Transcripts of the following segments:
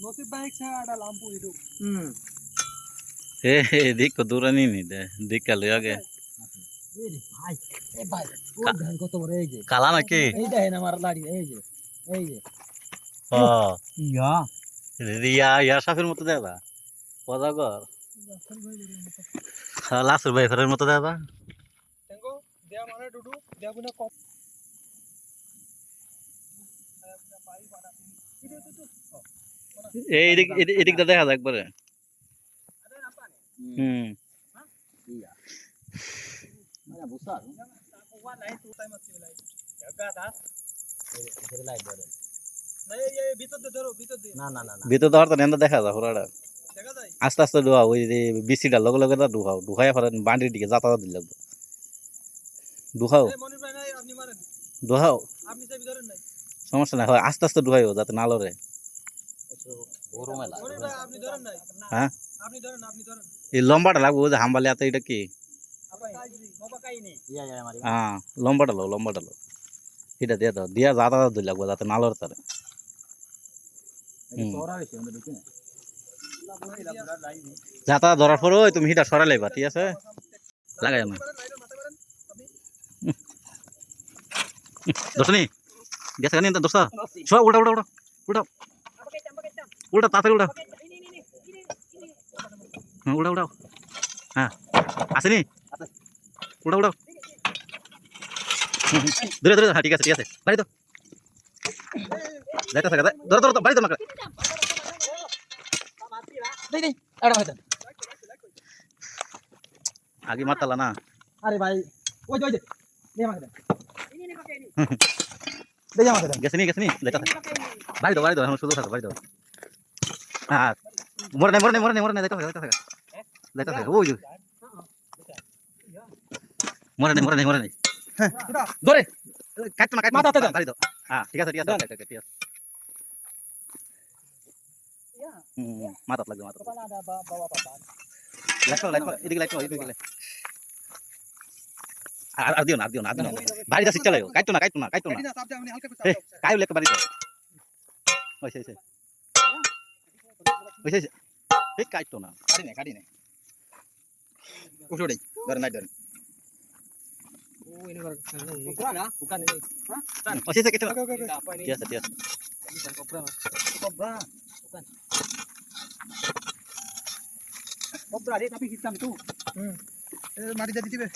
নসিব বাইক ছাড়া একটা লাম্পু ইদু এদিক কত দূর নি দে দিক কালে আগে ভাই এ ভাই ও ধান কত বড় এই যে কালা নাকি এই দেখেন আমার লাড়ি এই যে ও ইয়া রিয়া ইয়া সাফের মতো দেবা অজাগর লাসুর ভাই ঘরের মতো দেবা টেঙ্গো দেয়া মানে ডুডু দেয়া বুনা কপ এই এদিকটা দেখা যাক পরে হুম iya mana besar jaga dah ini lain dulu না না না না ভিতর ধর তো নেন্দা দেখা যায় পুরাটা দেখা যায় আস্তে আস্তে ডুহা ওই যে বিসিটা লগে লগে না ডুহাও ডুহাই পরে বান্ডির দিকে যাতায়াত দিল লাগবে ডুহাও মনির ভাই নাই আপনি মারেন ডুহাও আপনি চাবি ধরেন নাই সমস্যা নাই হয় আস্তে আস্তে ডুহাইও যাতে না লড়ে বড় মেলা মনির ভাই আপনি ধরেন নাই হ্যাঁ আপনি ধরেন এই লম্বাটা লাগবে ওই যে হাম্বালি আতে এটা কি iya iya mari হ্যাঁ লম্বাটা লো এটা দিয়ে দাও দিয়া যাতায়াত দিল লাগবে যাতে না লড়ে তারে তোরা বেশি আমাদের ঢুকে যাতায়াত ধরার পর ওই তুমি হিটা সরাই লাইবা ঠিক আছে লাগাই না দোস্ত নি গেছে কানি দোস্ত সব উল্টা উল্টা উল্টা উল্টা উল্টা তাড়াতাড়ি উল্টা হ্যাঁ উল্টা উল্টাও হ্যাঁ আসেনি উল্টা উল্টাও ধরে ধরে হ্যাঁ ঠিক আছে বাড়ি তো যাইতে থাকা ধরো ধরো বাড়ি তো মাকে দেই দেই আড়া ভাই আগে মারতালা না আরে ভাই ওই যে দে আমাকে দে দে আমাকে দে গেছে নি যাইতে থাকা বাড়ি দাও এখন শুধু থাকো বাড়ি দাও হ্যাঁ মরে নাই যাইতে থাকা ওই যে মরে নাই হ্যাঁ ধরে কাটতো না মাথাতে দেন। বাড়ি দাও হ্যাঁ ঠিক আছে মাথাত লাগবে মাথাত লাইট এদিকে আর দিও না বাড়িটা শিক্ষা লাগো কাটতো না কায়ু লেখা বাড়ি দাও হইছে এই কাটতো না কাটি নে উঠে ধরে নাই ধরে ও এনে বড় বুকা নে হ্যাঁ হইছে কেটে ওকে ঠিক আছে কবরা রে কাপি হিসাম তু মাটি দিয়ে দিবে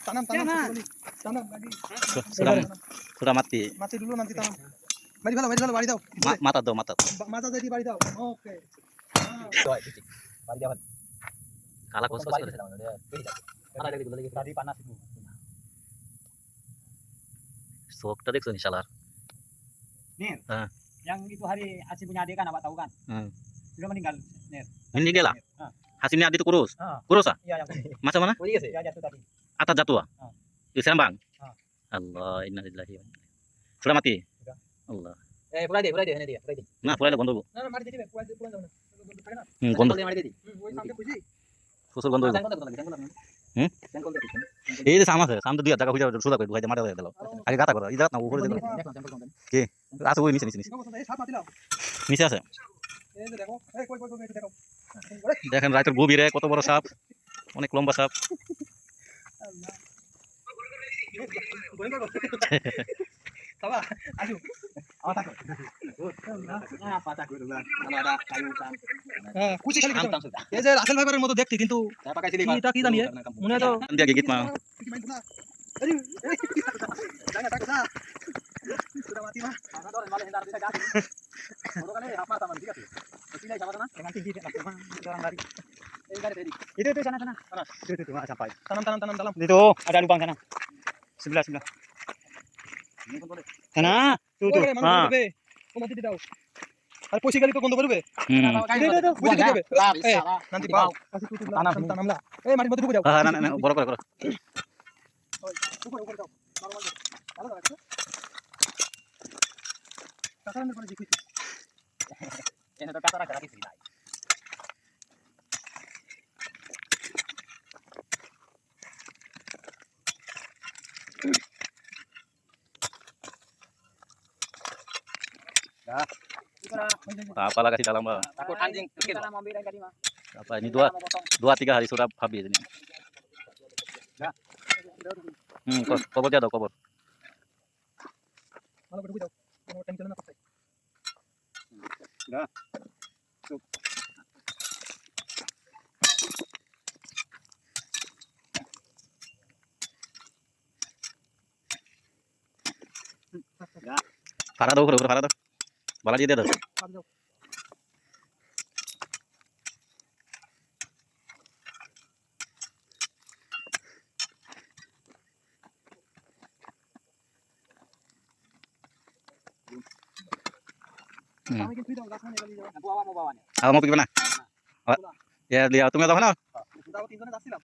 টানাম গাড়ি ছোটা মাতি মাটি দুলো নাতি টানাম মারি ভালো বাড়ি দাও মাথা দাও মাথা দিয়ে বাড়ি দাও ওকে বাড়ি দাও কালা কস করে শোকটা দেখছো নি শালার nih হ্যাঁ yang itu hari Aci punya adik kan abang tahu kan sudah meninggal nih hindi gela hasilnya adi itu kurus ah iya yang masa mana oh iya sih ya jatuh tadi atas jatuh di Serembang Ah. Allah innalillahi wa sudah mati Sudah. Allah purai deh ini dia purai deh nah purai গন্ধ nah mari jadi purai daun গন্ধ mari jadi woi sampai puji প্রচুর গন্ধ jangkol lagi হুম jangkol lagi এই যে সাম আছে সাম তো দুই টাকা খুঁজে সোজা করে ঢুকাইতে মারা হয়ে গেল আগে গাতা করো এই জায়গা না উপরে দেখো কে আছে ওই নিচে নিচে আছে দেখেন রাতের গভীরে কত বড় সাপ অনেক লম্বা সাপ রাসেল ভাইবারের মতো দেখতে কিন্তু এটা কি জানি মনে তো দিয়ে গীত মা itu ada lubang sana sebelah না তুই তো হ্যাঁ আর পয়সা গেলে তো বন্ধ করবে বুঝে দেবে নান্তি পাও নামলা এই মাটির মধ্যে ঢুকে যাও হ্যাঁ না বড় করে উপরে যাও নরমাল ভালো লাগছে টাকা করে দেখি এনে তো টাকা রাখা কিছু নাই apa lah kasih dalam Takut anjing kecil. apa ini dua tiga hari sudah habis ini kobor dia ada kobor Malah berdua jauh. Mau tempel nak pakai. farah tuh bala dia ada Jauh. Kami kan sudah enggak punya kali jauh. Aku awak mau bawanya. mau pergi mana ya dia tuh nggak tahu mana Sudah aku tinggalnya dah silam.